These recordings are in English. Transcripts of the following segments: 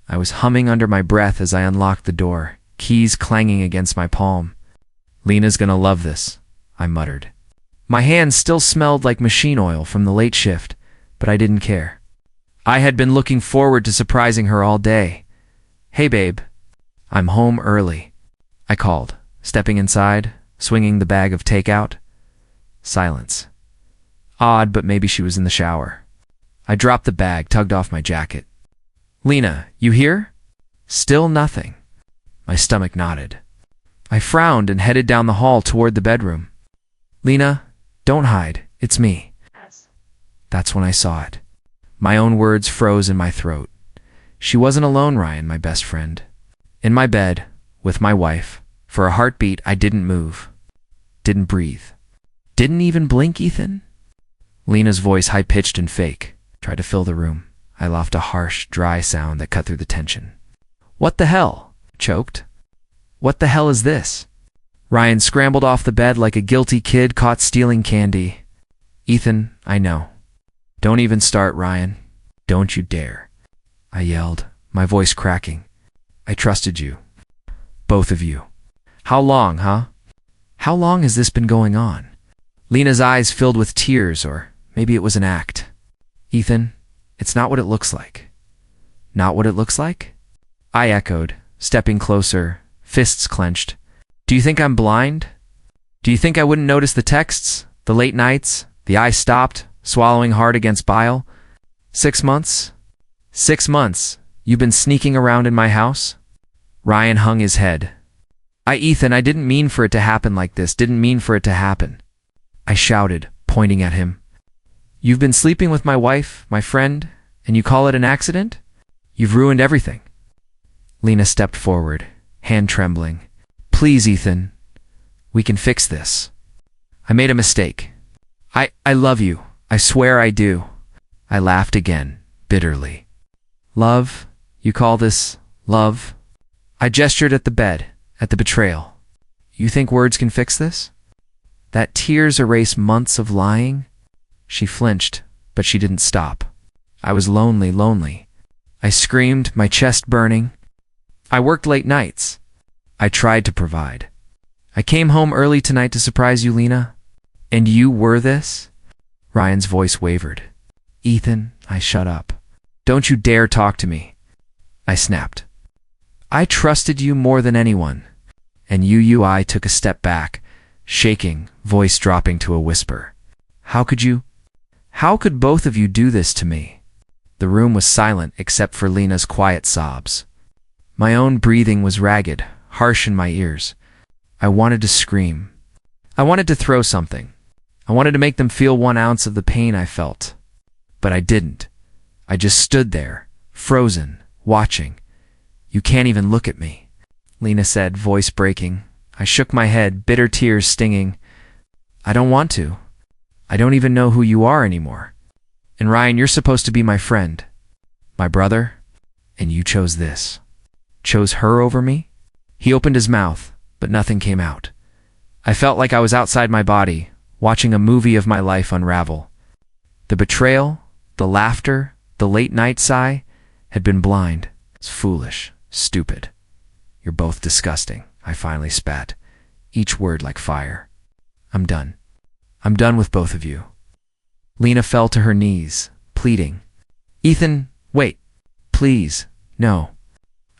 I was humming under my breath as I unlocked the door, keys clanging against my palm. "Lena's gonna love this," I muttered. My hands still smelled like machine oil from the late shift, but I didn't care. I had been looking forward to surprising her all day. "Hey, babe. I'm home early," I called, stepping inside, swinging the bag of takeout. Silence. Odd, but maybe she was in the shower. I dropped the bag, tugged off my jacket. "Lena, you here?" Still nothing. My stomach knotted. I frowned and headed down the hall toward the bedroom. "Lena, don't hide. It's me." That's when I saw it. My own words froze in my throat. She wasn't alone, Ryan, my best friend. In my bed, with my wife. For a heartbeat, I didn't move. Didn't breathe. Didn't even blink, Ethan? Lena's voice, high-pitched and fake, tried to fill the room. I laughed, a harsh, dry sound that cut through the tension. "What the hell?" choked. "What the hell is this?" Ryan scrambled off the bed like a guilty kid caught stealing candy. "Ethan, I know. Don't even start, Ryan. Don't you dare," I yelled, my voice cracking. "I trusted you. Both of you. How long, huh? How long has this been going on?" Lena's eyes filled with tears, or maybe it was an act. "Ethan, it's not what it looks like." "Not what it looks like?" I echoed, stepping closer, fists clenched. "Do you think I'm blind? Do you think I wouldn't notice the texts, the late nights, the eye stopped, swallowing hard against bile? 6 months? 6 months, you've been sneaking around in my house?" Ryan hung his head. Ethan, I didn't mean for it to happen like this, didn't mean for it to happen," I shouted, pointing at him. "You've been sleeping with my wife, my friend, and you call it an accident? You've ruined everything." Lena stepped forward, hand trembling. "Please, Ethan, we can fix this. I made a mistake. I love you. I swear I do." I laughed again, bitterly. "Love? You call this love?" I gestured at the bed, at the betrayal. "You think words can fix this? That tears erase months of lying?" She flinched, but she didn't stop. I was lonely, lonely. I screamed, my chest burning. "I worked late nights. I tried to provide. I came home early tonight to surprise you, Lena. And you were this?" Ryan's voice wavered. "Ethan," I shut up. "Don't you dare talk to me," I snapped. "I trusted you more than anyone." And I took a step back, shaking, voice dropping to a whisper. How could both of you do this to me?" The room was silent except for Lena's quiet sobs. My own breathing was ragged, harsh in my ears. I wanted to scream. I wanted to throw something. I wanted to make them feel 1 ounce of the pain I felt. But I didn't. I just stood there, frozen, watching. "You can't even look at me," Lena said, voice breaking. I shook my head, bitter tears stinging. "I don't want to. I don't even know who you are anymore. And Ryan, you're supposed to be my friend, my brother, and you chose this. Chose her over me?" He opened his mouth, but nothing came out. I felt like I was outside my body, watching a movie of my life unravel. The betrayal, the laughter, the late-night sigh had been blind. It's foolish, stupid. "You're both disgusting," I finally spat, each word like fire. "I'm done. I'm done with both of you." Lena fell to her knees, pleading. "Ethan, wait. Please, no."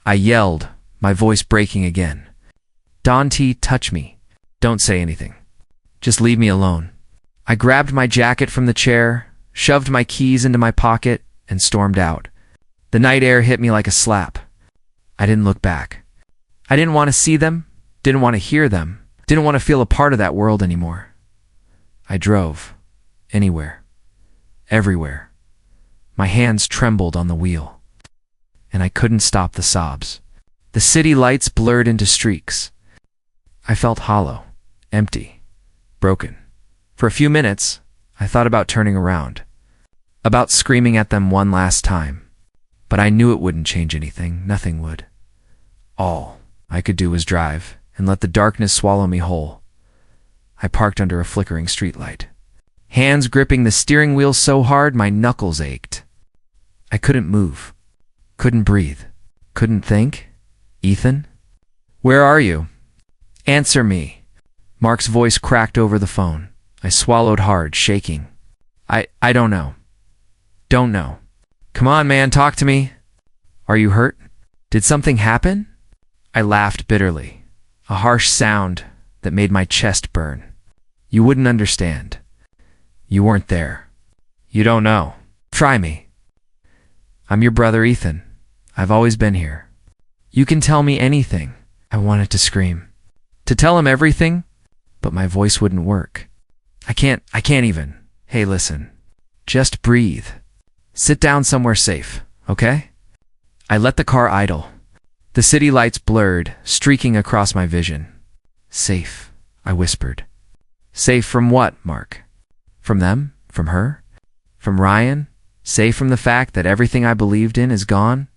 I yelled, my voice breaking again. "Dante, touch me. Don't say anything. Just leave me alone." I grabbed my jacket from the chair, shoved my keys into my pocket, and stormed out. The night air hit me like a slap. I didn't look back. I didn't want to see them, didn't want to hear them, didn't want to feel a part of that world anymore. I drove. Anywhere. Everywhere. My hands trembled on the wheel. And I couldn't stop the sobs. The city lights blurred into streaks. I felt hollow, empty, broken. For a few minutes, I thought about turning around, about screaming at them one last time. But I knew it wouldn't change anything, nothing would. All I could do was drive and let the darkness swallow me whole. I parked under a flickering streetlight, hands gripping the steering wheel so hard my knuckles ached. I couldn't move, couldn't breathe. Couldn't think? Ethan? Where are you? Answer me. Mark's voice cracked over the phone. I swallowed hard, shaking. I don't know. Don't know. Come on, man, talk to me. Are you hurt? Did something happen? I laughed bitterly, a harsh sound that made my chest burn. You wouldn't understand. You weren't there. You don't know. Try me. I'm your brother Ethan. I've always been here. You can tell me anything. I wanted to scream. To tell him everything, but my voice wouldn't work. I can't even. Hey, listen. Just breathe. Sit down somewhere safe, okay? I let the car idle. The city lights blurred, streaking across my vision. Safe, I whispered. Safe from what, Mark? From them? From her? From Ryan? Safe from the fact that everything I believed in is gone?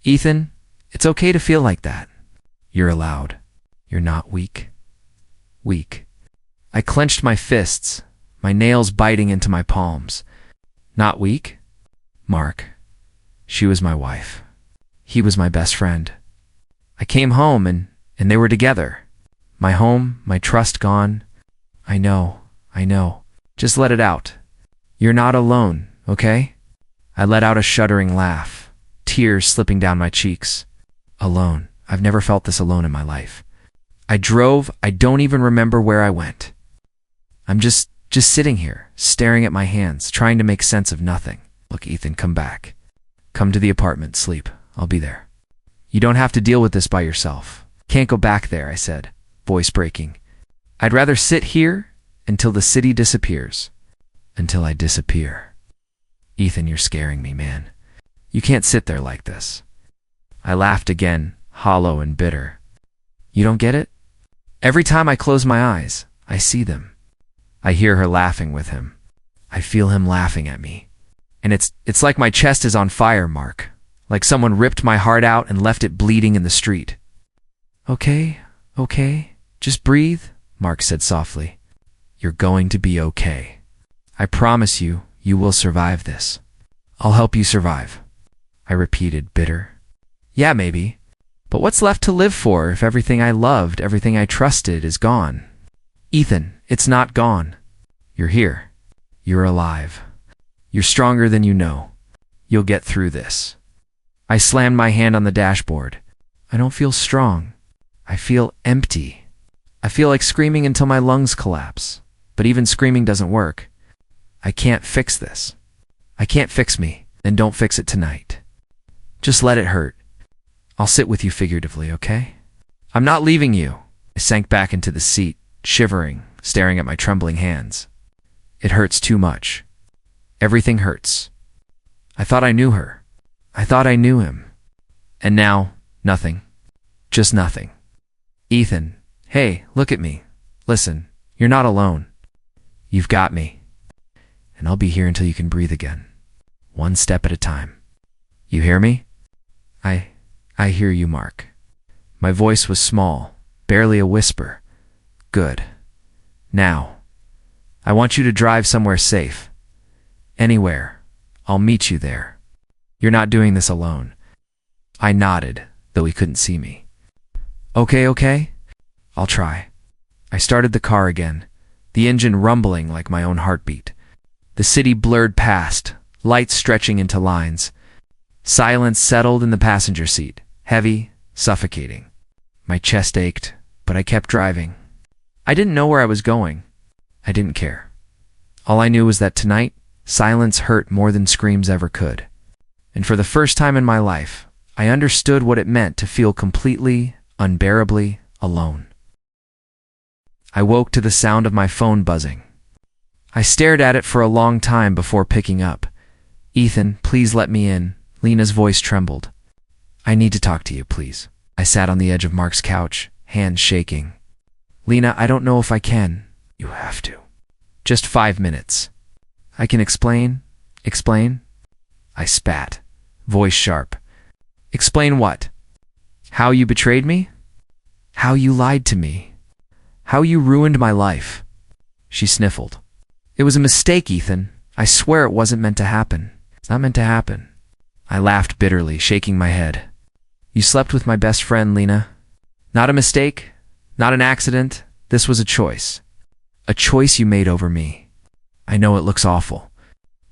Ethan, it's okay to feel like that. You're allowed. You're not weak. Weak. I clenched my fists, my nails biting into my palms. Not weak? Mark. She was my wife. He was my best friend. I came home and they were together. My home, my trust gone. I know. Just let it out. You're not alone, okay? I let out a shuddering laugh, tears slipping down my cheeks. Alone. I've never felt this alone in my life. I drove. I don't even remember where I went. I'm just sitting here, staring at my hands, trying to make sense of nothing. Look, Ethan, come back. Come to the apartment, sleep. I'll be there. You don't have to deal with this by yourself. Can't go back there, I said, voice breaking. I'd rather sit here until the city disappears. Until I disappear. Ethan, you're scaring me, man. You can't sit there like this. I laughed again, hollow and bitter. You don't get it? Every time I close my eyes, I see them. I hear her laughing with him. I feel him laughing at me. And it's like my chest is on fire, Mark. Like someone ripped my heart out and left it bleeding in the street. Okay. Just breathe, Mark said softly. You're going to be okay. I promise you, you will survive this. I'll help you survive. I repeated, bitter. Yeah, maybe. But what's left to live for if everything I loved, everything I trusted is gone? Ethan, it's not gone. You're here. You're alive. You're stronger than you know. You'll get through this. I slammed my hand on the dashboard. I don't feel strong. I feel empty. I feel like screaming until my lungs collapse. But even screaming doesn't work. I can't fix this. I can't fix me. Then don't fix it tonight. Just let it hurt. I'll sit with you figuratively, okay? I'm not leaving you. I sank back into the seat, shivering, staring at my trembling hands. It hurts too much. Everything hurts. I thought I knew her. I thought I knew him. And now, nothing. Just nothing. Ethan, hey, look at me. Listen, you're not alone. You've got me. And I'll be here until you can breathe again. One step at a time. You hear me? I hear you, Mark. My voice was small, barely a whisper. Good. Now, I want you to drive somewhere safe. Anywhere. I'll meet you there. You're not doing this alone. I nodded, though he couldn't see me. Okay. I'll try. I started the car again, the engine rumbling like my own heartbeat. The city blurred past, lights stretching into lines. Silence settled in the passenger seat, heavy, suffocating. My chest ached, but I kept driving. I didn't know where I was going. I didn't care. All I knew was that tonight, silence hurt more than screams ever could. And for the first time in my life, I understood what it meant to feel completely, unbearably alone. I woke to the sound of my phone buzzing. I stared at it for a long time before picking up. Ethan, please let me in. Lena's voice trembled. I need to talk to you, please. I sat on the edge of Mark's couch, hands shaking. Lena, I don't know if I can. You have to. Just 5 minutes. I can explain. Explain? I spat, voice sharp. Explain what? How you betrayed me? How you lied to me? How you ruined my life? She sniffled. It was a mistake, Ethan. I swear it wasn't meant to happen. It's not meant to happen. I laughed bitterly, shaking my head. You slept with my best friend, Lena. Not a mistake, not an accident. This was a choice. A choice you made over me. I know it looks awful.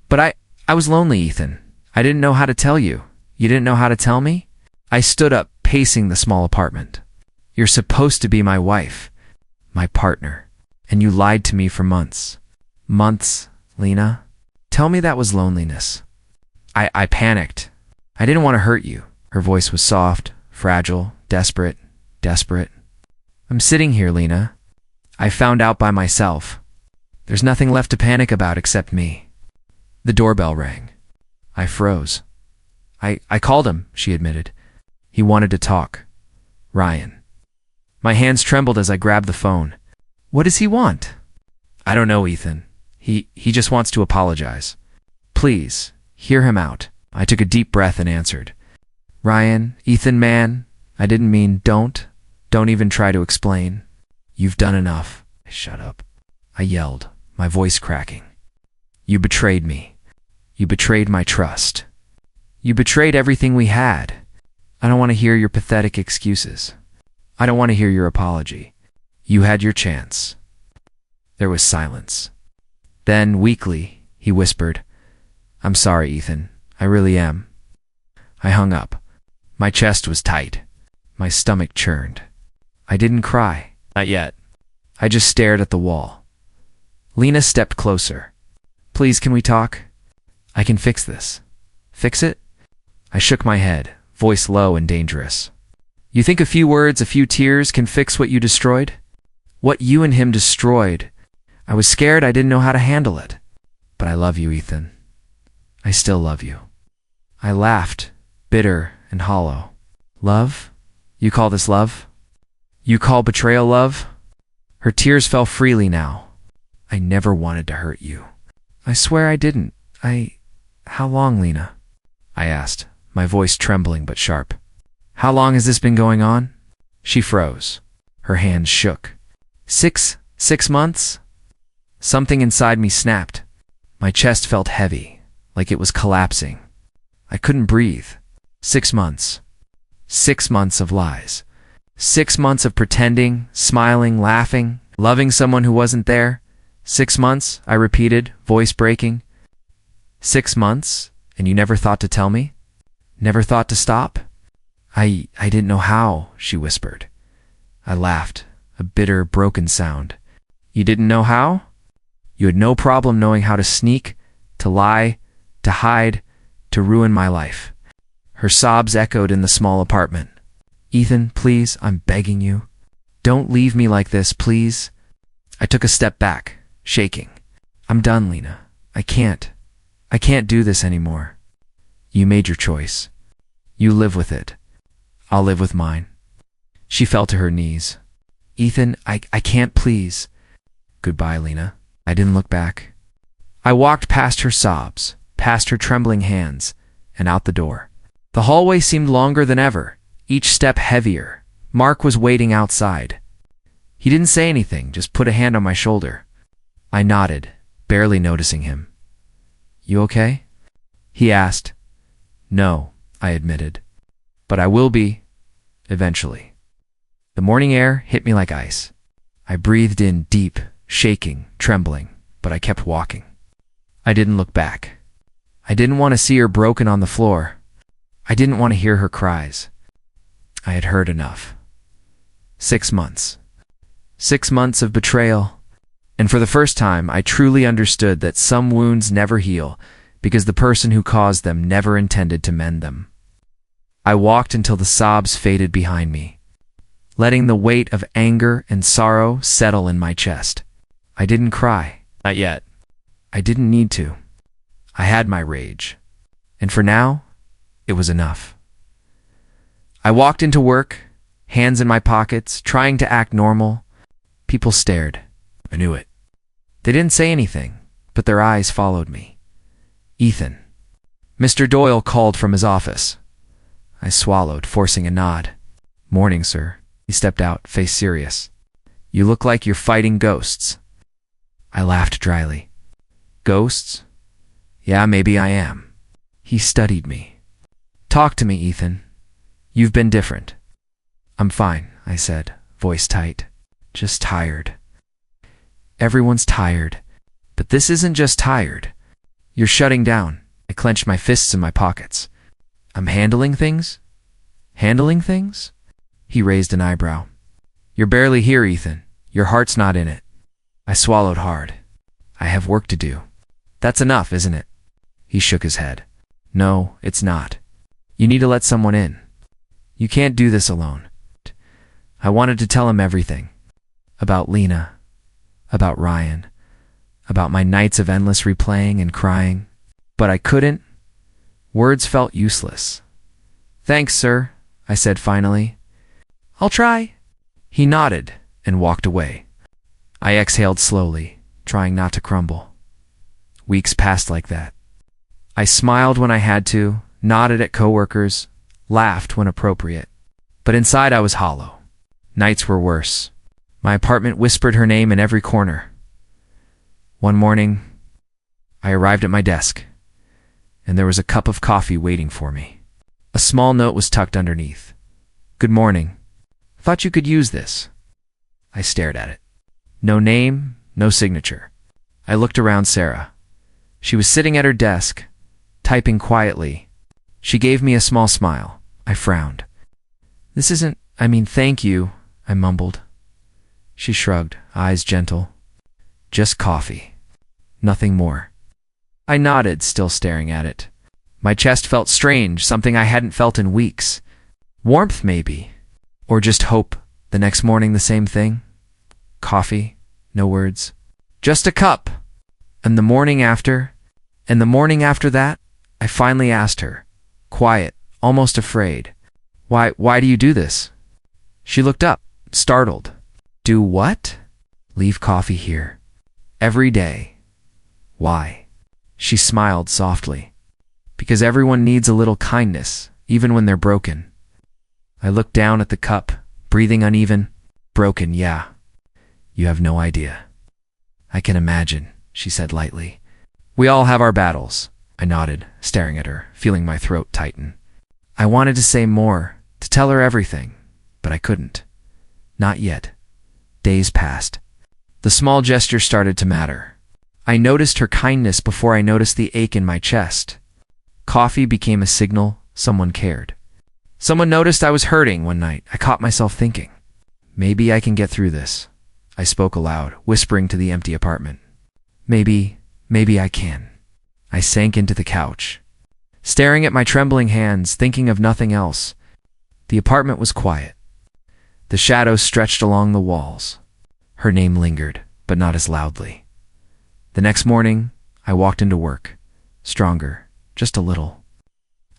But I was lonely, Ethan. I didn't know how to tell you. You didn't know how to tell me? I stood up, pacing the small apartment. You're supposed to be my wife, my partner, and you lied to me for months. Months, Lena. Tell me that was loneliness. I panicked. I didn't want to hurt you. Her voice was soft, fragile, desperate. I'm sitting here, Lena. I found out by myself. There's nothing left to panic about except me. The doorbell rang. I froze. I called him, she admitted. He wanted to talk. Ryan. My hands trembled as I grabbed the phone. What does he want? I don't know, Ethan. He just wants to apologize. Please, hear him out. I took a deep breath and answered. Ryan, Ethan, man, I didn't mean don't. Don't even try to explain. You've done enough. Shut up. I yelled, my voice cracking. You betrayed me. You betrayed my trust. You betrayed everything we had. I don't want to hear your pathetic excuses. I don't want to hear your apology. You had your chance. There was silence. Then, weakly, he whispered, I'm sorry, Ethan. I really am. I hung up. My chest was tight. My stomach churned. I didn't cry. Not yet. I just stared at the wall. Lena stepped closer. Please, can we talk? I can fix this. Fix it? I shook my head, voice low and dangerous. You think a few words, a few tears can fix what you destroyed? What you and him destroyed. I was scared. I didn't know how to handle it. But I love you, Ethan. I still love you. I laughed, bitter and hollow. Love? You call this love? You call betrayal love? Her tears fell freely now. I never wanted to hurt you. I swear I didn't. How long, Lena? I asked, my voice trembling but sharp. How long has this been going on? She froze. Her hands shook. 6 months? Something inside me snapped. My chest felt heavy, like it was collapsing. I couldn't breathe. 6 months. 6 months of lies. 6 months of pretending, smiling, laughing, loving someone who wasn't there. 6 months, I repeated, voice breaking. 6 months, and you never thought to tell me? Never thought to stop? I didn't know how, she whispered. I laughed, a bitter, broken sound. You didn't know how? You had no problem knowing how to sneak, to lie, to hide, to ruin my life. Her sobs echoed in the small apartment. Ethan, please, I'm begging you. Don't leave me like this, please. I took a step back, shaking. I'm done, Lena. I can't do this anymore. You made your choice. You live with it. I'll live with mine. She fell to her knees. Ethan, I can't, please. Goodbye, Lena. I didn't look back. I walked past her sobs, past her trembling hands, and out the door. The hallway seemed longer than ever, each step heavier. Mark was waiting outside. He didn't say anything, just put a hand on my shoulder. I nodded, barely noticing him. You okay? He asked. No, I admitted. But I will be, eventually. The morning air hit me like ice. I breathed in deep, shaking, trembling, but I kept walking. I didn't look back. I didn't want to see her broken on the floor. I didn't want to hear her cries. I had heard enough. 6 months. 6 months of betrayal. And for the first time, I truly understood that some wounds never heal because the person who caused them never intended to mend them. I walked until the sobs faded behind me, letting the weight of anger and sorrow settle in my chest. I didn't cry. Not yet. I didn't need to. I had my rage. And for now, it was enough. I walked into work, hands in my pockets, trying to act normal. People stared. I knew it. They didn't say anything, but their eyes followed me. Ethan. Mr. Doyle called from his office. I swallowed, forcing a nod. Morning, sir. He stepped out, face serious. You look like you're fighting ghosts. I laughed dryly. Ghosts? Yeah, maybe I am. He studied me. Talk to me, Ethan. You've been different. I'm fine, I said, voice tight. Just tired. Everyone's tired. But this isn't just tired. You're shutting down. I clenched my fists in my pockets. I'm handling things? Handling things? He raised an eyebrow. You're barely here, Ethan. Your heart's not in it. I swallowed hard. I have work to do. That's enough, isn't it? He shook his head. No, it's not. You need to let someone in. You can't do this alone. I wanted to tell him everything. About Lena. About Ryan. About my nights of endless replaying and crying. But I couldn't. Words felt useless. Thanks, sir, I said finally. I'll try. He nodded and walked away. I exhaled slowly, trying not to crumble. Weeks passed like that. I smiled when I had to, nodded at coworkers, laughed when appropriate. But inside I was hollow. Nights were worse. My apartment whispered her name in every corner. One morning, I arrived at my desk, and there was a cup of coffee waiting for me. A small note was tucked underneath. Good morning. Thought you could use this. I stared at it. No name, no signature. I looked around Sarah. She was sitting at her desk, typing quietly. She gave me a small smile. I frowned. This isn't, thank you, I mumbled. She shrugged, eyes gentle. Just coffee. Nothing more. I nodded, still staring at it. My chest felt strange, something I hadn't felt in weeks. Warmth, maybe. Or just hope. The next morning, the same thing. Coffee. No words. Just a cup. And the morning after that, I finally asked her. Quiet, almost afraid. Why do you do this? She looked up, startled. Do what? Leave coffee here. Every day. Why? She smiled softly. Because everyone needs a little kindness, even when they're broken. I looked down at the cup, breathing uneven. Broken, yeah. You have no idea. I can imagine, she said lightly. We all have our battles. I nodded, staring at her, feeling my throat tighten. I wanted to say more, to tell her everything, but I couldn't. Not yet. Days passed. The small gesture started to matter. I noticed her kindness before I noticed the ache in my chest. Coffee became a signal someone cared. Someone noticed I was hurting one night. I caught myself thinking, maybe I can get through this. I spoke aloud, whispering to the empty apartment. Maybe I can. I sank into the couch, staring at my trembling hands, thinking of nothing else. The apartment was quiet. The shadows stretched along the walls. Her name lingered, but not as loudly. The next morning, I walked into work, stronger, just a little.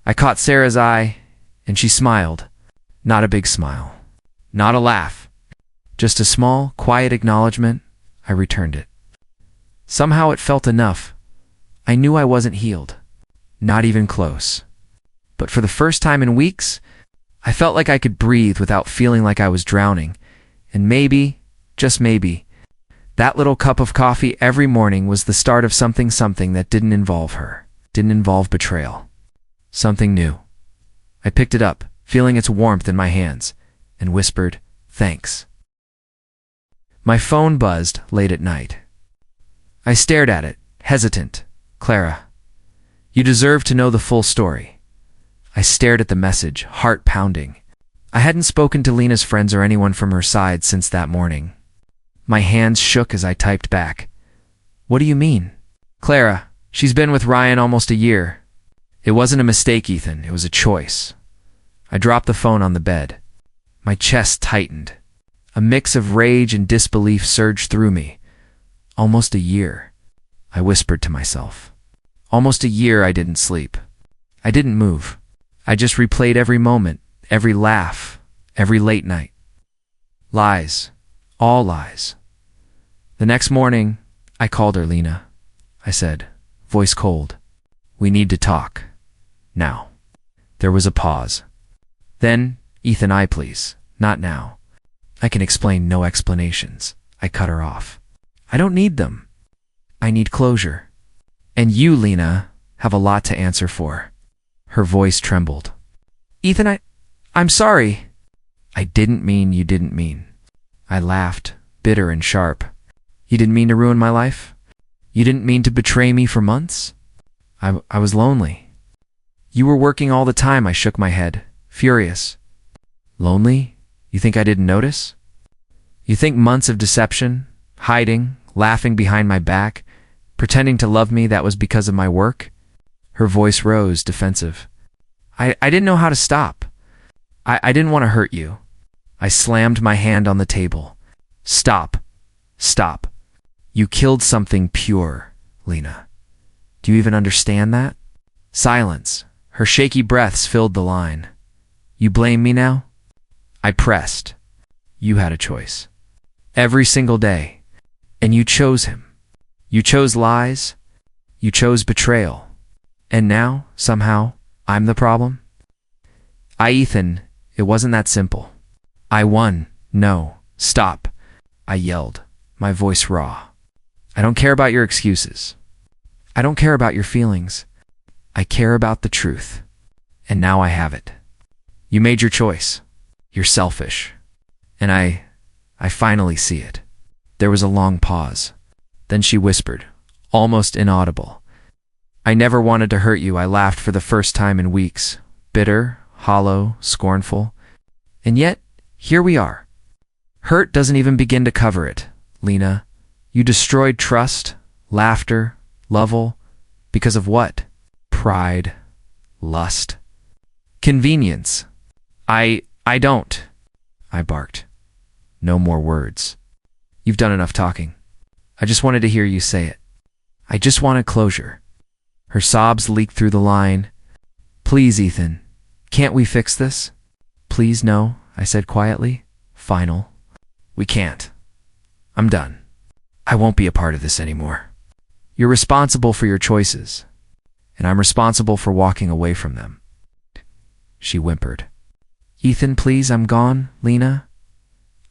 I caught Sarah's eye, and she smiled. Not a big smile. Not a laugh. Just a small, quiet acknowledgement. I returned it. Somehow it felt enough. I knew I wasn't healed. Not even close. But for the first time in weeks, I felt like I could breathe without feeling like I was drowning. And maybe, just maybe, that little cup of coffee every morning was the start of something that didn't involve her, didn't involve betrayal. Something new. I picked it up, feeling its warmth in my hands, and whispered, thanks. My phone buzzed late at night. I stared at it, hesitant. Clara, you deserve to know the full story. I stared at the message, heart pounding. I hadn't spoken to Lena's friends or anyone from her side since that morning. My hands shook as I typed back. What do you mean? Clara, she's been with Ryan almost a year. It wasn't a mistake, Ethan. It was a choice. I dropped the phone on the bed. My chest tightened. A mix of rage and disbelief surged through me. Almost a year, I whispered to myself. Almost a year I didn't sleep. I didn't move. I just replayed every moment, every laugh, every late night. Lies. All lies. The next morning, I called her. Lena, I said, voice cold. We need to talk. Now. There was a pause. Then, Ethan, please. Not now. I can explain, no explanations. I cut her off. I don't need them. I need closure. And you, Lena, have a lot to answer for. Her voice trembled. Ethan, I'm sorry. I didn't mean you didn't mean. I laughed, bitter and sharp. You didn't mean to ruin my life? You didn't mean to betray me for months? I was lonely. You were working all the time. I shook my head, furious. Lonely? You think I didn't notice? You think months of deception, hiding, laughing behind my back, pretending to love me, that was because of my work? Her voice rose, defensive. I didn't know how to stop. I didn't want to hurt you. I slammed my hand on the table. Stop. Stop. You killed something pure, Lena. Do you even understand that? Silence. Her shaky breaths filled the line. You blame me now? I pressed. You had a choice. Every single day. And you chose him. You chose lies. You chose betrayal. And now, somehow, I'm the problem? Ethan, it wasn't that simple. I won. No. Stop. I yelled, my voice raw. I don't care about your excuses. I don't care about your feelings. I care about the truth. And now I have it. You made your choice. You're selfish. And I finally see it. There was a long pause. Then she whispered, almost inaudible. I never wanted to hurt you. I laughed for the first time in weeks. Bitter, hollow, scornful. And yet, here we are. Hurt doesn't even begin to cover it, Lena. You destroyed trust, laughter, love, because of what? Pride, lust, convenience. I don't. I barked. No more words. You've done enough talking. I just wanted to hear you say it. I just wanted closure. Her sobs leaked through the line. Please, Ethan, can't we fix this? Please, no, I said quietly. Final. We can't. I'm done. I won't be a part of this anymore. You're responsible for your choices, and I'm responsible for walking away from them. She whimpered. Ethan, please, I'm gone, Lena.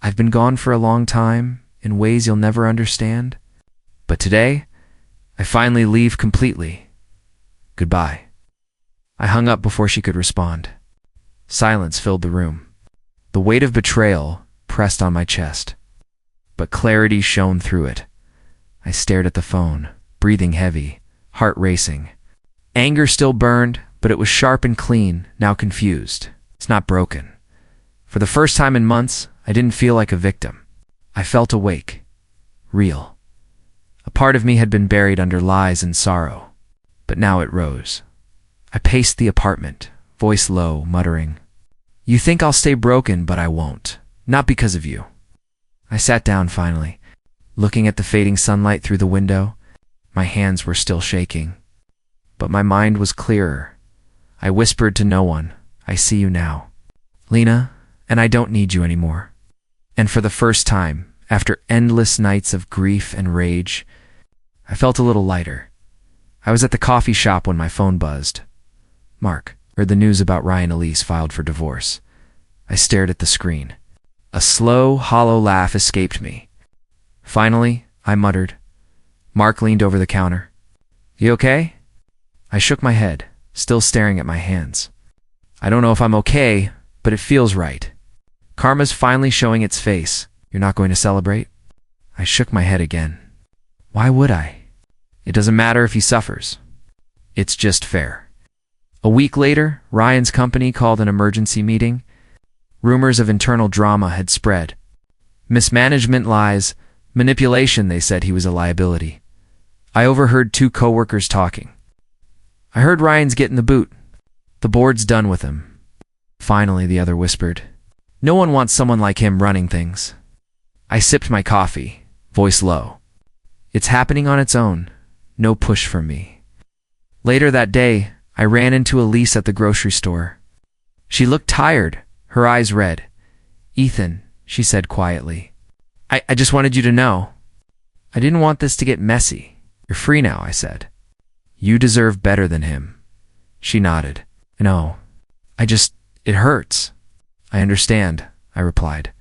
I've been gone for a long time, in ways you'll never understand. But today, I finally leave completely. Goodbye. I hung up before she could respond. Silence filled the room. The weight of betrayal pressed on my chest, but clarity shone through it. I stared at the phone, breathing heavy, heart racing. Anger still burned, but it was sharp and clean, now confused. It's not broken. For the first time in months, I didn't feel like a victim. I felt awake, real. A part of me had been buried under lies and sorrow, but now it rose. I paced the apartment, voice low, muttering, You think I'll stay broken, but I won't. Not because of you. I sat down finally, looking at the fading sunlight through the window. My hands were still shaking, but my mind was clearer. I whispered to no one, I see you now, Lena, and I don't need you anymore. And for the first time, after endless nights of grief and rage, I felt a little lighter. I was at the coffee shop when my phone buzzed. Mark, heard the news about Ryan Elise filed for divorce. I stared at the screen. A slow, hollow laugh escaped me. Finally, I muttered. Mark leaned over the counter. You okay? I shook my head, still staring at my hands. I don't know if I'm okay, but it feels right. Karma's finally showing its face. You're not going to celebrate? I shook my head again. Why would I? It doesn't matter if he suffers. It's just fair. A week later, Ryan's company called an emergency meeting. Rumors of internal drama had spread. Mismanagement, lies, manipulation, they said he was a liability. I overheard 2 coworkers talking. I heard Ryan's getting the boot. The board's done with him. Finally, the other whispered. No one wants someone like him running things. I sipped my coffee, voice low. It's happening on its own. No push from me. Later that day, I ran into Elise at the grocery store. She looked tired, her eyes red. Ethan, she said quietly. I just wanted you to know. I didn't want this to get messy. You're free now, I said. You deserve better than him. She nodded. No, it hurts. I understand, I replied.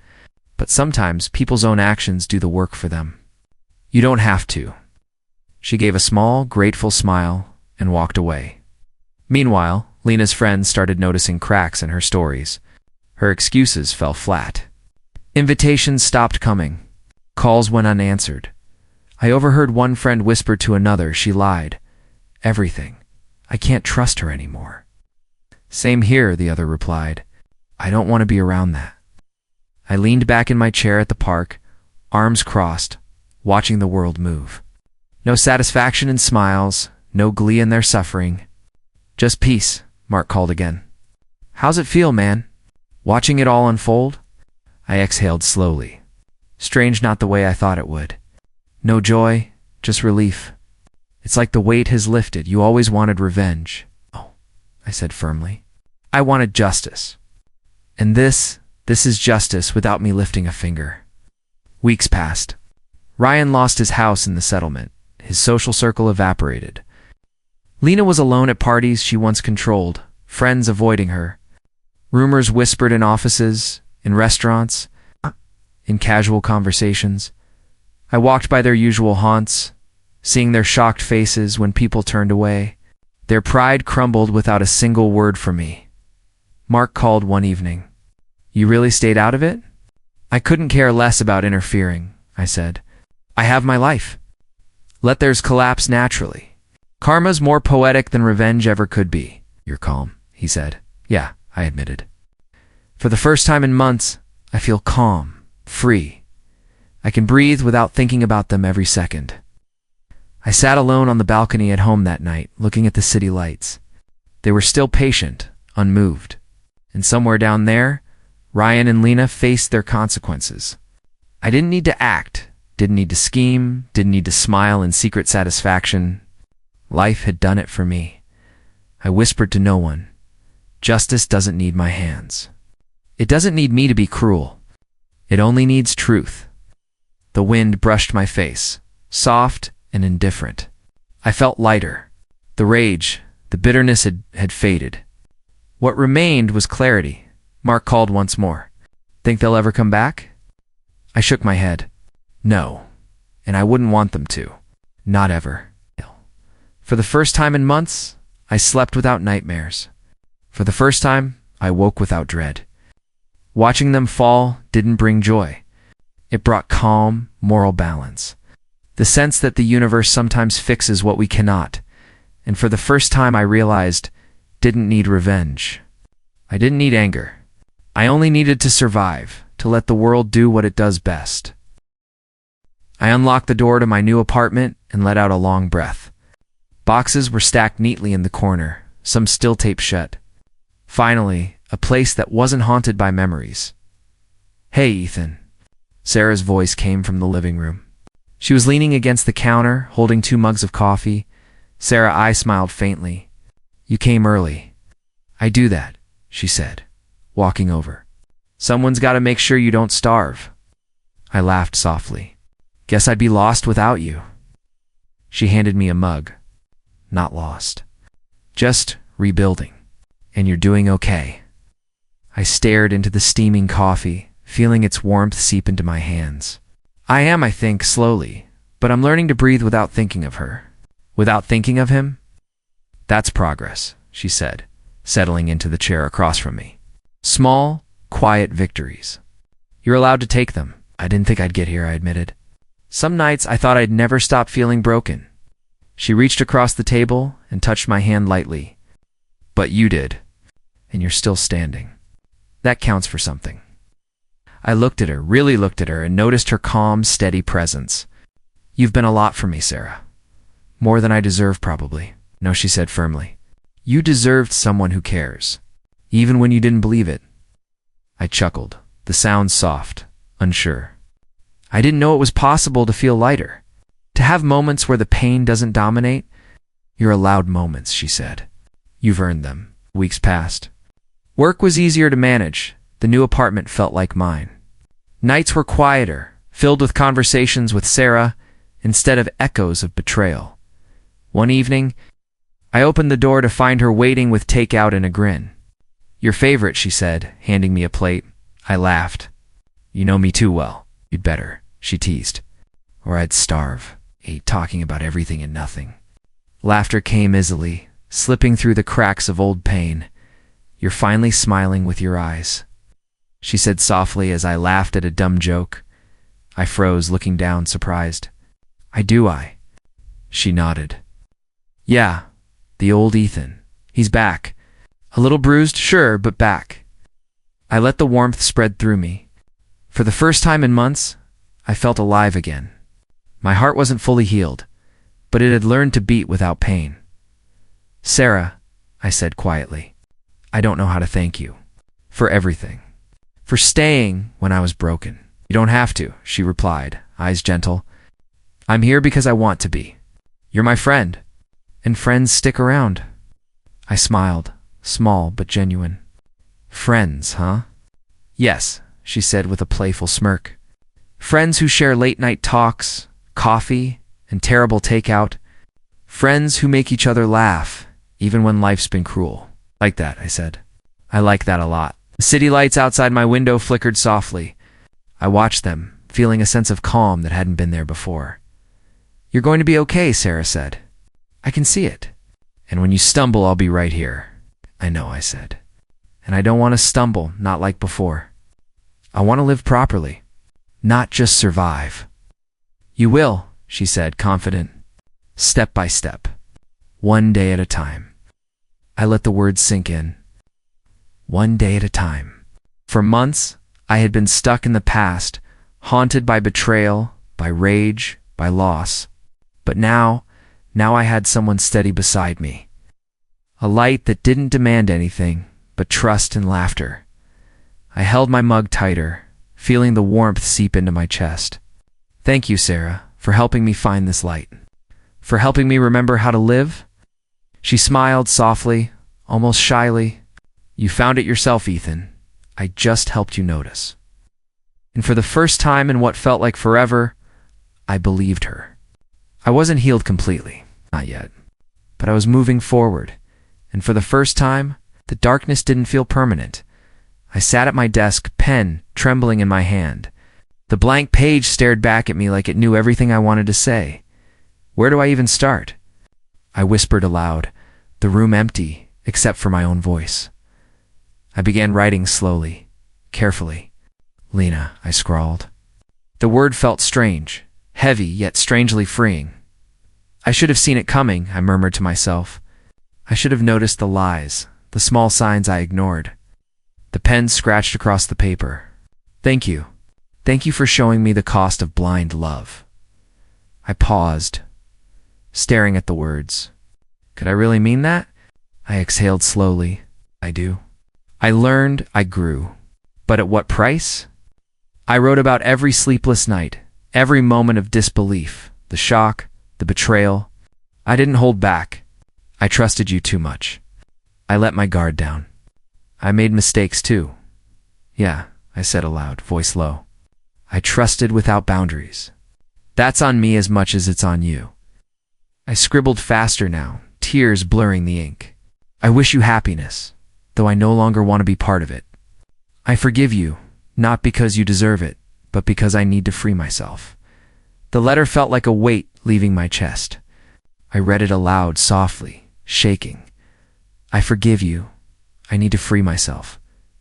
But sometimes people's own actions do the work for them. You don't have to. She gave a small, grateful smile and walked away. Meanwhile, Lena's friends started noticing cracks in her stories. Her excuses fell flat. Invitations stopped coming. Calls went unanswered. I overheard one friend whisper to another she lied. Everything. I can't trust her anymore. Same here, the other replied. I don't want to be around that. I leaned back in my chair at the park, arms crossed, watching the world move. No satisfaction in smiles, no glee in their suffering. Just peace, Mark called again. How's it feel, man? Watching it all unfold? I exhaled slowly. Strange, not the way I thought it would. No joy, just relief. It's like the weight has lifted. You always wanted revenge. Oh, I said firmly. I wanted justice. And this is justice without me lifting a finger. Weeks passed. Ryan lost his house in the settlement. His social circle evaporated. Lena was alone at parties she once controlled, friends avoiding her. Rumors whispered in offices, in restaurants, in casual conversations. I walked by their usual haunts, seeing their shocked faces when people turned away. Their pride crumbled without a single word from me. Mark called one evening. You really stayed out of it? I couldn't care less about interfering, I said. I have my life. Let theirs collapse naturally. Karma's more poetic than revenge ever could be. You're calm, he said. Yeah, I admitted. For the first time in months, I feel calm, free. I can breathe without thinking about them every second. I sat alone on the balcony at home that night, looking at the city lights. They were still patient, unmoved. And somewhere down there, Ryan and Lena faced their consequences. I didn't need to act, didn't need to scheme, didn't need to smile in secret satisfaction. Life had done it for me. I whispered to no one. Justice doesn't need my hands. It doesn't need me to be cruel. It only needs truth. The wind brushed my face, soft and indifferent. I felt lighter. The rage, the bitterness had faded. What remained was clarity. Mark called once more. Think they'll ever come back? I shook my head. No, and I wouldn't want them to. Not ever. For the first time in months, I slept without nightmares. For the first time, I woke without dread. Watching them fall didn't bring joy. It brought calm, moral balance. The sense that the universe sometimes fixes what we cannot. And for the first time I realized, didn't need revenge. I didn't need anger. I only needed to survive, to let the world do what it does best. I unlocked the door to my new apartment and let out a long breath. Boxes were stacked neatly in the corner, some still taped shut. Finally, a place that wasn't haunted by memories. Hey, Ethan. Sarah's voice came from the living room. She was leaning against the counter, holding 2 mugs of coffee. I smiled faintly. You came early. I do that, she said, walking over. Someone's got to make sure you don't starve. I laughed softly. Guess I'd be lost without you. She handed me a mug. Not lost. Just rebuilding. And you're doing okay. I stared into the steaming coffee, feeling its warmth seep into my hands. I am, I think, slowly, but I'm learning to breathe without thinking of her. Without thinking of him? That's progress, she said, settling into the chair across from me. Small, quiet victories. You're allowed to take them. I didn't think I'd get here, I admitted. Some nights I thought I'd never stop feeling broken. She reached across the table and touched my hand lightly. But you did, and you're still standing. That counts for something. I looked at her, really looked at her, and noticed her calm, steady presence. You've been a lot for me, Sarah. More than I deserve, probably. No, she said firmly. You deserved someone who cares, even when you didn't believe it. I chuckled, the sound soft, unsure. I didn't know it was possible to feel lighter, to have moments where the pain doesn't dominate. You're allowed moments, she said. You've earned them. Weeks passed. Work was easier to manage. The new apartment felt like mine. Nights were quieter, filled with conversations with Sarah instead of echoes of betrayal. One evening, I opened the door to find her waiting with takeout and a grin. Your favorite, she said, handing me a plate. I laughed. You know me too well. You'd better, she teased. Or I'd starve, ate talking about everything and nothing. Laughter came easily, slipping through the cracks of old pain. You're finally smiling with your eyes. she said softly as I laughed at a dumb joke. I froze, looking down, surprised. I do. She nodded. Yeah, the old Ethan. He's back. A little bruised, sure, but back. I let the warmth spread through me. For the first time in months, I felt alive again. My heart wasn't fully healed, but it had learned to beat without pain. Sarah, I said quietly, I don't know how to thank you. For everything. For staying when I was broken. You don't have to, she replied, eyes gentle. I'm here because I want to be. You're my friend. And friends stick around. I smiled, small but genuine. Friends, huh? Yes, she said with a playful smirk. Friends who share late-night talks, coffee, and terrible takeout. Friends who make each other laugh, even when life's been cruel. Like that, I said. I like that a lot. The city lights outside my window flickered softly. I watched them, feeling a sense of calm that hadn't been there before. You're going to be okay, Sarah said. I can see it. And when you stumble, I'll be right here. I know, I said. And I don't want to stumble, not like before. I want to live properly, not just survive. You will, she said, confident. Step by step. One day at a time. I let the words sink in. One day at a time. For months, I had been stuck in the past, haunted by betrayal, by rage, by loss. But now I had someone steady beside me. A light that didn't demand anything, but trust and laughter. I held my mug tighter, feeling the warmth seep into my chest. Thank you, Sarah, for helping me find this light. For helping me remember how to live. She smiled softly, almost shyly. You found it yourself, Ethan. I just helped you notice. And for the first time in what felt like forever, I believed her. I wasn't healed completely, not yet, but I was moving forward, and for the first time, the darkness didn't feel permanent. I sat at my desk, pen trembling in my hand. The blank page stared back at me like it knew everything I wanted to say. Where do I even start? I whispered aloud, the room empty, except for my own voice. I began writing slowly, carefully. Lena, I scrawled. The word felt strange, heavy yet strangely freeing. I should have seen it coming, I murmured to myself. I should have noticed the lies, the small signs I ignored. The pen scratched across the paper. Thank you. Thank you for showing me the cost of blind love. I paused, staring at the words. Could I really mean that? I exhaled slowly. I do. I learned, I grew. But at what price? I wrote about every sleepless night, every moment of disbelief, the shock, the betrayal. I didn't hold back. I trusted you too much. I let my guard down. I made mistakes too. Yeah, I said aloud, voice low. I trusted without boundaries. That's on me as much as it's on you. I scribbled faster now, tears blurring the ink. I wish you happiness, though I no longer want to be part of it. I forgive you, not because you deserve it, but because I need to free myself. The letter felt like a weight leaving my chest. I read it aloud softly, shaking. I forgive you. I need to free myself.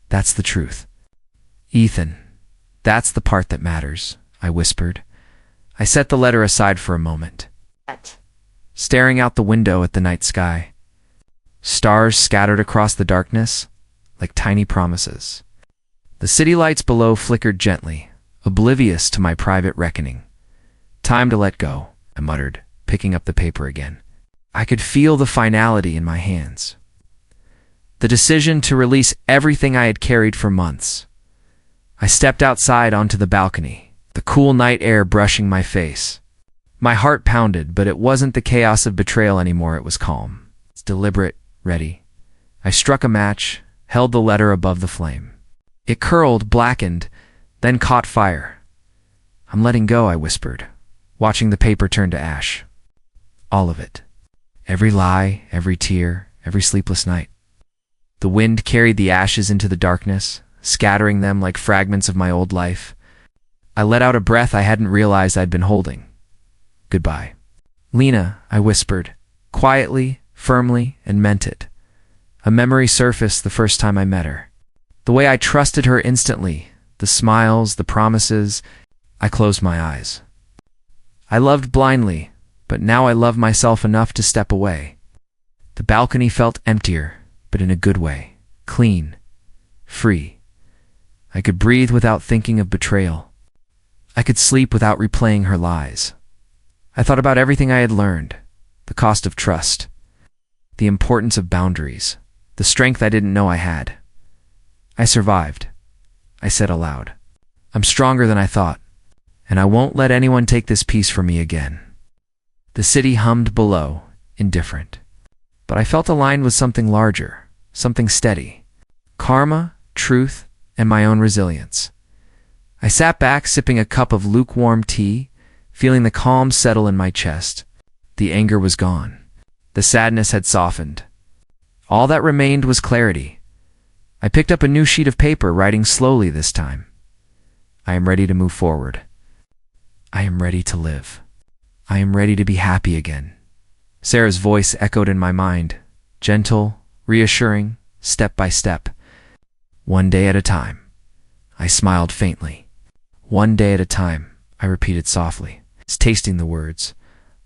That's the truth. Ethan, that's the part that matters, I whispered. I set the letter aside for a moment, staring out the window at the night sky. Stars scattered across the darkness, like tiny promises. The city lights below flickered gently, oblivious to my private reckoning. Time to let go, I muttered, picking up the paper again. I could feel the finality in my hands. The decision to release everything I had carried for months. I stepped outside onto the balcony, the cool night air brushing my face. My heart pounded, but it wasn't the chaos of betrayal anymore, it was calm. It's deliberate, ready. I struck a match, held the letter above the flame. It curled, blackened, then caught fire. I'm letting go, I whispered, watching the paper turn to ash. All of it. Every lie, every tear, every sleepless night. The wind carried the ashes into the darkness, scattering them like fragments of my old life. I let out a breath I hadn't realized I'd been holding. Goodbye. Lena, I whispered, quietly, firmly, and meant it. A memory surfaced the first time I met her. The way I trusted her instantly, the smiles, the promises. I closed my eyes. I loved blindly, but now I loved myself enough to step away. The balcony felt emptier, but in a good way. Clean. Free. I could breathe without thinking of betrayal. I could sleep without replaying her lies. I thought about everything I had learned, the cost of trust, the importance of boundaries, the strength I didn't know I had. I survived. I said aloud, I'm stronger than I thought, and I won't let anyone take this peace from me again. The city hummed below, indifferent. But I felt aligned with something larger, something steady. Karma, truth, and my own resilience. I sat back, sipping a cup of lukewarm tea, feeling the calm settle in my chest. The anger was gone. The sadness had softened. All that remained was clarity. I picked up a new sheet of paper, writing slowly this time. I am ready to move forward. I am ready to live. I am ready to be happy again. Sarah's voice echoed in my mind, gentle, reassuring, step by step. One day at a time. I smiled faintly. One day at a time, I repeated softly, tasting the words.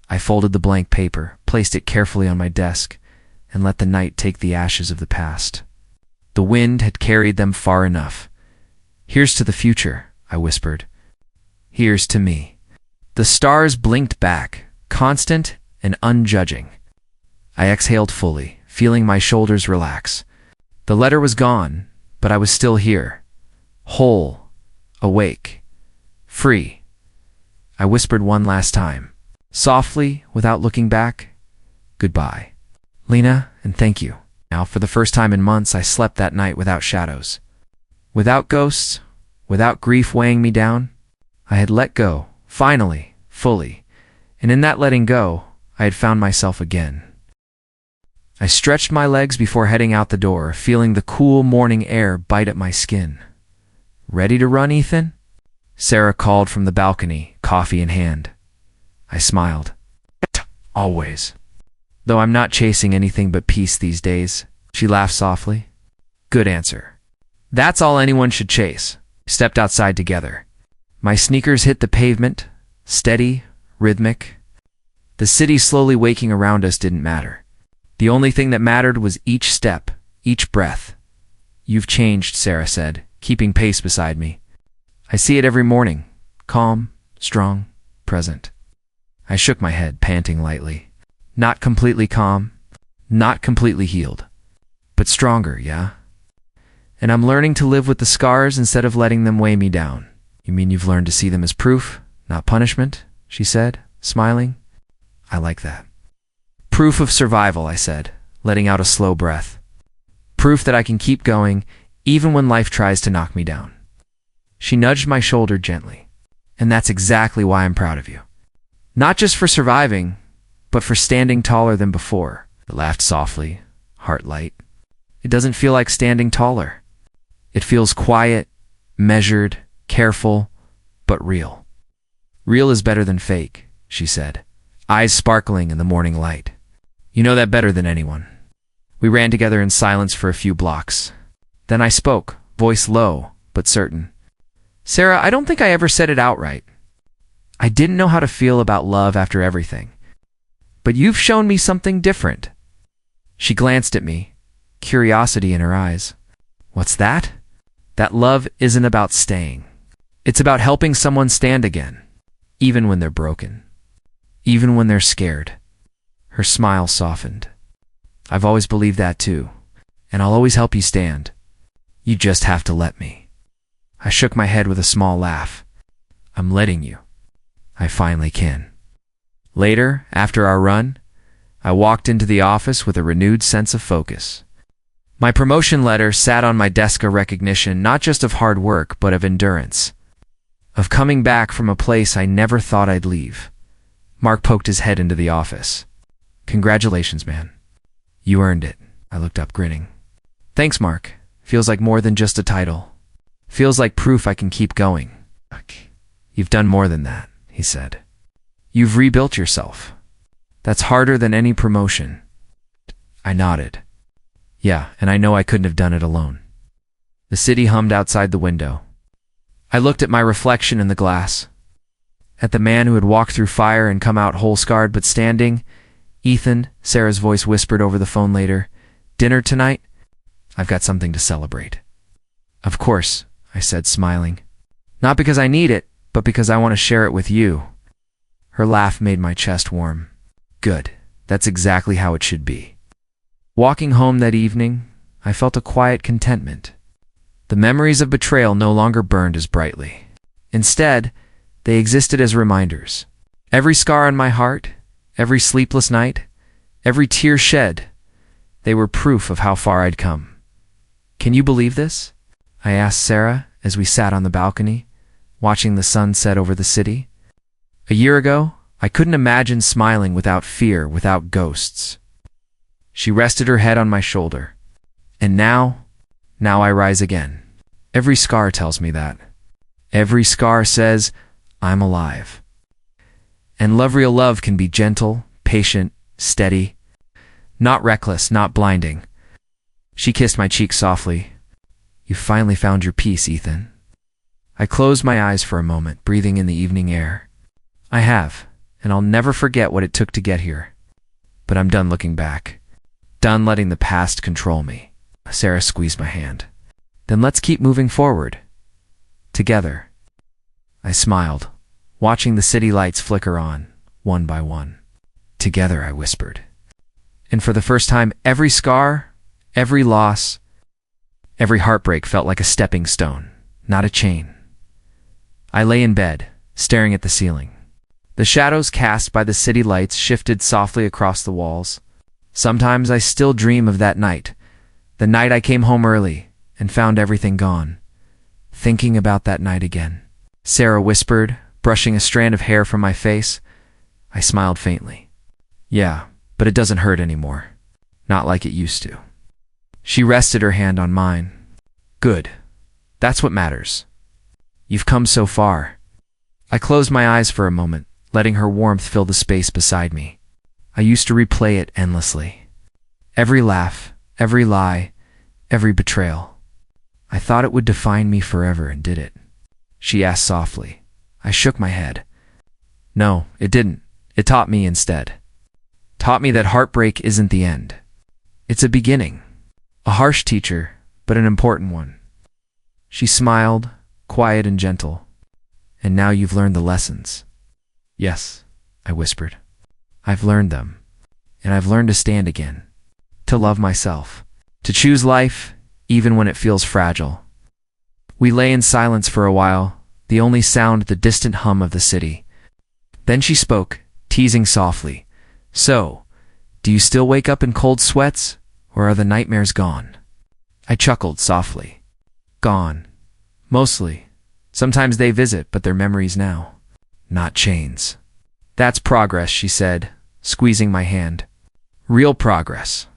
I folded the blank paper, placed it carefully on my desk, and let the night take the ashes of the past. The wind had carried them far enough. Here's to the future, I whispered. Here's to me. The stars blinked back, constant and unjudging. I exhaled fully, feeling my shoulders relax. The letter was gone, but I was still here. Whole, awake, free. I whispered one last time, softly, without looking back, goodbye, Lena, and thank you. Now, for the first time in months, I slept that night without shadows. Without ghosts, without grief weighing me down. I had let go, finally, fully, and in that letting go, I had found myself again. I stretched my legs before heading out the door, feeling the cool morning air bite at my skin. Ready to run, Ethan? Sarah called from the balcony, coffee in hand. I smiled. Always. Though I'm not chasing anything but peace these days, she laughed softly. Good answer. That's all anyone should chase. We stepped outside together. My sneakers hit the pavement, steady, rhythmic. The city slowly waking around us didn't matter. The only thing that mattered was each step, each breath. You've changed, Sarah said, keeping pace beside me. I see it every morning, calm, strong, present. I shook my head, panting lightly. Not completely calm, not completely healed, but stronger, yeah? And I'm learning to live with the scars instead of letting them weigh me down. You mean you've learned to see them as proof, not punishment? She said, smiling. I like that. Proof of survival, I said, letting out a slow breath. Proof that I can keep going, even when life tries to knock me down. She nudged my shoulder gently. And that's exactly why I'm proud of you. Not just for surviving, but for standing taller than before. I laughed softly, heart light. It doesn't feel like standing taller. It feels quiet, measured, careful, but real. Real is better than fake, she said, eyes sparkling in the morning light. You know that better than anyone. We ran together in silence for a few blocks. Then I spoke, voice low, but certain. Sarah, I don't think I ever said it outright. I didn't know how to feel about love after everything. But you've shown me something different. She glanced at me, curiosity in her eyes. What's that? That love isn't about staying. It's about helping someone stand again, even when they're broken, even when they're scared. Her smile softened. I've always believed that too, and I'll always help you stand. You just have to let me. I shook my head with a small laugh. I'm letting you. I finally can. Later, after our run, I walked into the office with a renewed sense of focus. My promotion letter sat on my desk, a recognition not just of hard work, but of endurance. Of coming back from a place I never thought I'd leave. Mark poked his head into the office. Congratulations, man. You earned it. I looked up, grinning. Thanks, Mark. Feels like more than just a title. Feels like proof I can keep going. You've done more than that, he said. You've rebuilt yourself. That's harder than any promotion. I nodded. Yeah, and I know I couldn't have done it alone. The city hummed outside the window. I looked at my reflection in the glass. At the man who had walked through fire and come out whole-scarred but standing. "Ethan," Sarah's voice whispered over the phone later. "Dinner tonight? I've got something to celebrate." "Of course," I said, smiling. "Not because I need it, but because I want to share it with you." Her laugh made my chest warm. "Good. That's exactly how it should be." Walking home that evening, I felt a quiet contentment. The memories of betrayal no longer burned as brightly. Instead, they existed as reminders. Every scar on my heart, every sleepless night, every tear shed, they were proof of how far I'd come. "Can you believe this?" I asked Sarah as we sat on the balcony, watching the sun set over the city. "A year ago, I couldn't imagine smiling without fear, without ghosts." She rested her head on my shoulder. "And now I rise again. Every scar tells me that. Every scar says, I'm alive. And real love can be gentle, patient, steady, not reckless, not blinding." She kissed my cheek softly. "You've finally found your peace, Ethan." I closed my eyes for a moment, breathing in the evening air. "I have, and I'll never forget what it took to get here. But I'm done looking back. Done letting the past control me." Sarah squeezed my hand. "Then let's keep moving forward. Together." I smiled, watching the city lights flicker on, one by one. "Together," I whispered. And for the first time, every scar, every loss, every heartbreak felt like a stepping stone, not a chain. I lay in bed, staring at the ceiling. The shadows cast by the city lights shifted softly across the walls. Sometimes I still dream of that night, the night I came home early and found everything gone. Thinking about that night again. Sarah whispered, brushing a strand of hair from my face. I smiled faintly. "Yeah, but it doesn't hurt anymore. Not like it used to." She rested her hand on mine. "Good. That's what matters. You've come so far." I closed my eyes for a moment, letting her warmth fill the space beside me. I used to replay it endlessly. Every laugh, every lie, every betrayal. I thought it would define me forever, and did it? She asked softly. I shook my head. No, it didn't. It taught me instead. Taught me that heartbreak isn't the end. It's a beginning. A harsh teacher, but an important one. She smiled, quiet and gentle. "And now you've learned the lessons." "Yes," I whispered. "I've learned them. And I've learned to stand again. To love myself. To choose life, even when it feels fragile." We lay in silence for a while, the only sound the distant hum of the city. Then she spoke, teasing softly. "So, do you still wake up in cold sweats, or are the nightmares gone?" I chuckled softly. "Gone. Mostly. Sometimes they visit, but they're memories now. Not chains." "That's progress," she said, squeezing my hand. "Real progress."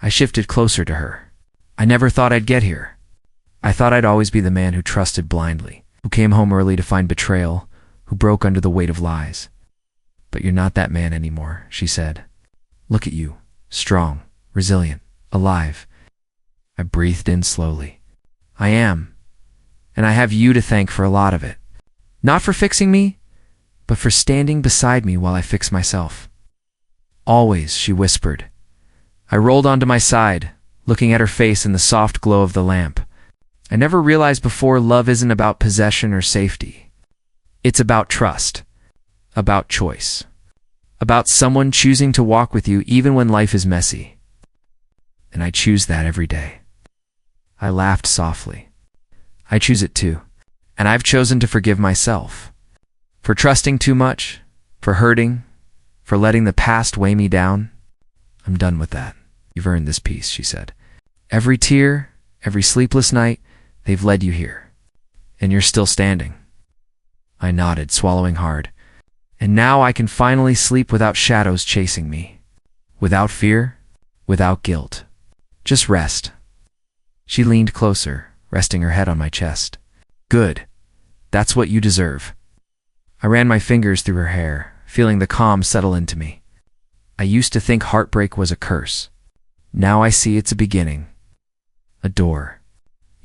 I shifted closer to her. "I never thought I'd get here. I thought I'd always be the man who trusted blindly, who came home early to find betrayal, who broke under the weight of lies. But you're not that man anymore," she said. "Look at you, strong, resilient, alive." I breathed in slowly. "I am. And I have you to thank for a lot of it. Not for fixing me, but for standing beside me while I fix myself." "Always," she whispered. I rolled onto my side, looking at her face in the soft glow of the lamp. I never realized before love isn't about possession or safety. It's about trust, about choice, about someone choosing to walk with you even when life is messy. And I choose that every day. I laughed softly. I choose it too. And I've chosen to forgive myself. For trusting too much, for hurting, for letting the past weigh me down. I'm done with that. You've earned this peace, she said. Every tear, every sleepless night, they've led you here. And you're still standing. I nodded, swallowing hard. And now I can finally sleep without shadows chasing me. Without fear, without guilt. Just rest. She leaned closer, resting her head on my chest. Good. That's what you deserve. I ran my fingers through her hair, feeling the calm settle into me. I used to think heartbreak was a curse. Now I see it's a beginning. A door.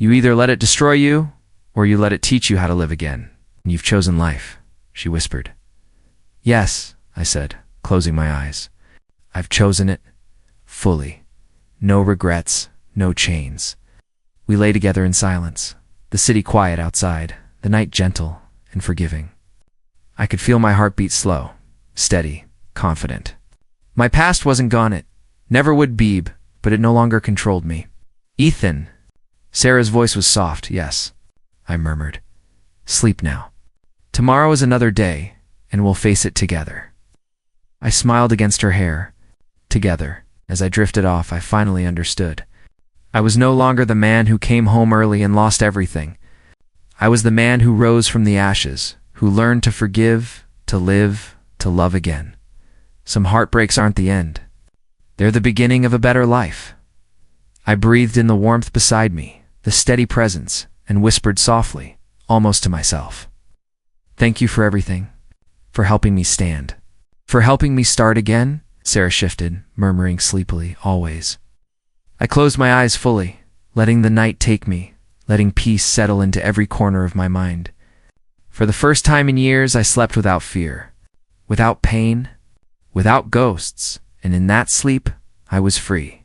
You either let it destroy you, or you let it teach you how to live again. You've chosen life, she whispered. Yes, I said, closing my eyes. I've chosen it fully. No regrets, no chains. We lay together in silence, the city quiet outside, the night gentle and forgiving. I could feel my heart beat slow, steady, confident. My past wasn't gone, it never would be, but it no longer controlled me. Ethan. Sarah's voice was soft. Yes, I murmured. Sleep now. Tomorrow is another day, and we'll face it together. I smiled against her hair. Together. As I drifted off, I finally understood. I was no longer the man who came home early and lost everything. I was the man who rose from the ashes, who learned to forgive, to live, to love again. Some heartbreaks aren't the end. They're the beginning of a better life. I breathed in the warmth beside me, the steady presence, and whispered softly, almost to myself. Thank you for everything. For helping me stand. For helping me start again, Sarah shifted, murmuring sleepily, always. I closed my eyes fully, letting the night take me, letting peace settle into every corner of my mind. For the first time in years, I slept without fear, without pain, without ghosts, and in that sleep, I was free.